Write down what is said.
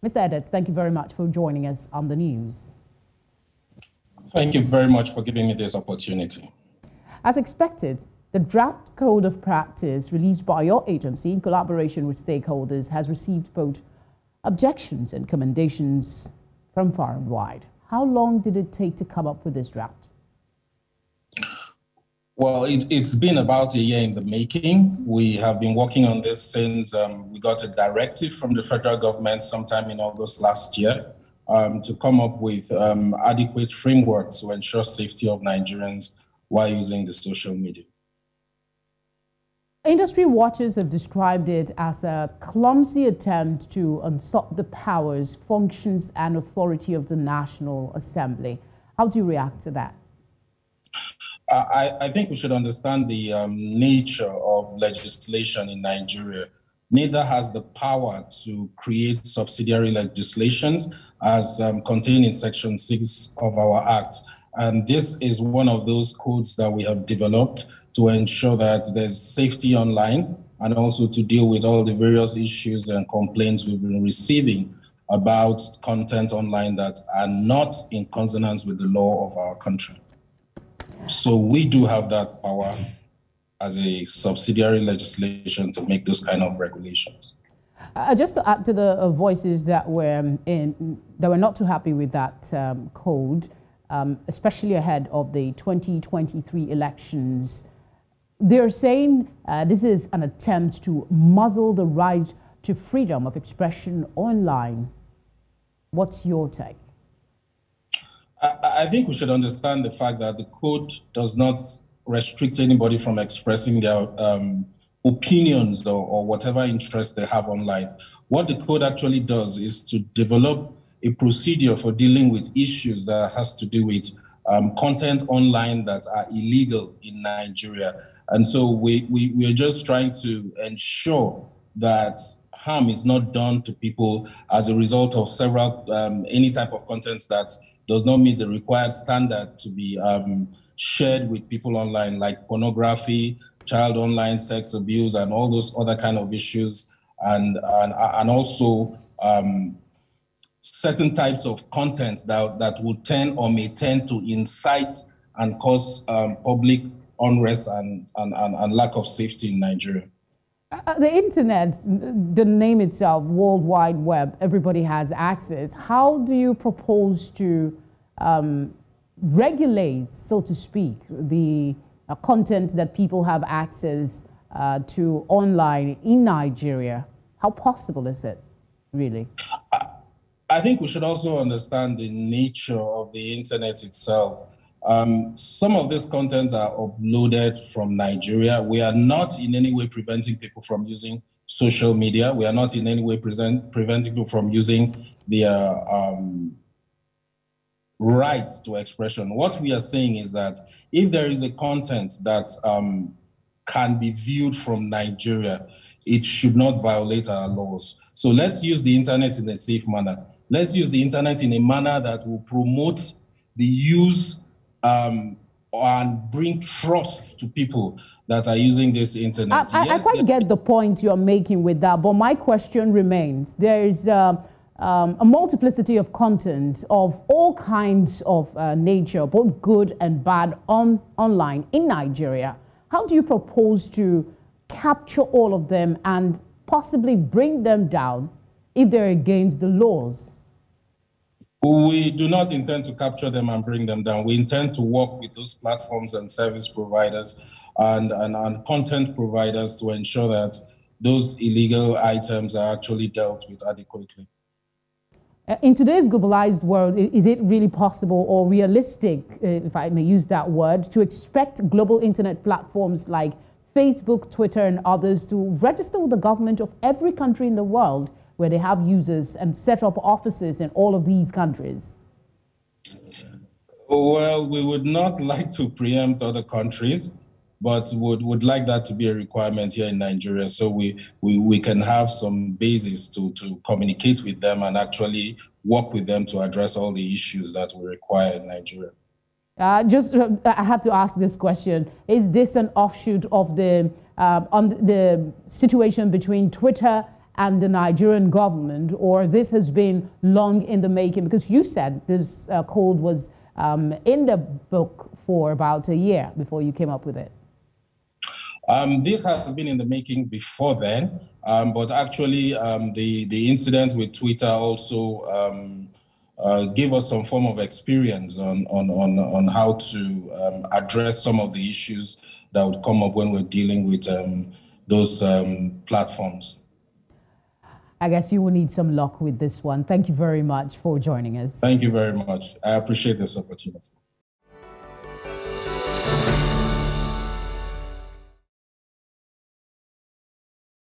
Mr. Edet, thank you very much for joining us on the news. Thank you very much for giving me this opportunity. As expected, the draft code of practice released by your agency in collaboration with stakeholders has received both objections and commendations from far and wide. How long did it take to come up with this draft? Well, it's been about a year in the making. We have been working on this since we got a directive from the federal government sometime in August last year to come up with adequate frameworks to ensure safety of Nigerians while using the social media. Industry watchers have described it as a clumsy attempt to usurp the powers, functions, and authority of the National Assembly. How do you react to that? I think we should understand the nature of legislation in Nigeria. NITDA has the power to create subsidiary legislations as contained in Section 6 of our Act. And this is one of those codes that we have developed to ensure that there's safety online and also to deal with all the various issues and complaints we've been receiving about content online that are not in consonance with the law of our country. So we do have that power as a subsidiary legislation to make those kind of regulations. Just to add to the voices that were not too happy with that code, especially ahead of the 2023 elections, they're saying this is an attempt to muzzle the right to freedom of expression online. What's your take? I think we should understand the fact that the code does not restrict anybody from expressing their opinions or whatever interest they have online. What the code actually does is to develop a procedure for dealing with issues that has to do with content online that are illegal in Nigeria. And so we are just trying to ensure that harm is not done to people as a result of several, any type of content that does not meet the required standard to be shared with people online, like pornography, child online sex abuse, and all those other kind of issues, and also certain types of content that will tend or may tend to incite and cause public unrest and lack of safety in Nigeria. The internet, the name itself, World Wide Web, everybody has access. How do you propose to regulate, so to speak, the content that people have access to online in Nigeria? How possible is it, really? I think we should also understand the nature of the internet itself. Some of this content are uploaded from Nigeria. We are not in any way preventing people from using social media. We are not in any way preventing people from using their rights to expression. What we are saying is that if there is a content that can be viewed from Nigeria, it should not violate our laws. So let's use the internet in a safe manner. Let's use the internet in a manner that will promote the use and bring trust to people that are using this internet. I quite get the point you're making with that, but my question remains. There's a multiplicity of content of all kinds of nature, both good and bad, online in Nigeria. How do you propose to capture all of them and possibly bring them down if they're against the laws? We do not intend to capture them and bring them down. We intend to work with those platforms and service providers and content providers to ensure that those illegal items are actually dealt with adequately. In today's globalized world, is it really possible or realistic, if I may use that word, to expect global internet platforms like Facebook, Twitter, and others to register with the government of every country in the world where they have users and set up offices in all of these countries? Well, we would not like to preempt other countries, but would like that to be a requirement here in Nigeria, so we can have some basis to communicate with them and actually work with them to address all the issues that we require in Nigeria. I had to ask this question. Is this an offshoot of the situation between Twitter and the Nigerian government, or this has been long in the making? Because you said this code was in the book for about a year before you came up with it. This has been in the making before then, but actually the incident with Twitter also gave us some form of experience on how to address some of the issues that would come up when we're dealing with those platforms. I guess you will need some luck with this one. Thank you very much for joining us. Thank you very much. I appreciate this opportunity.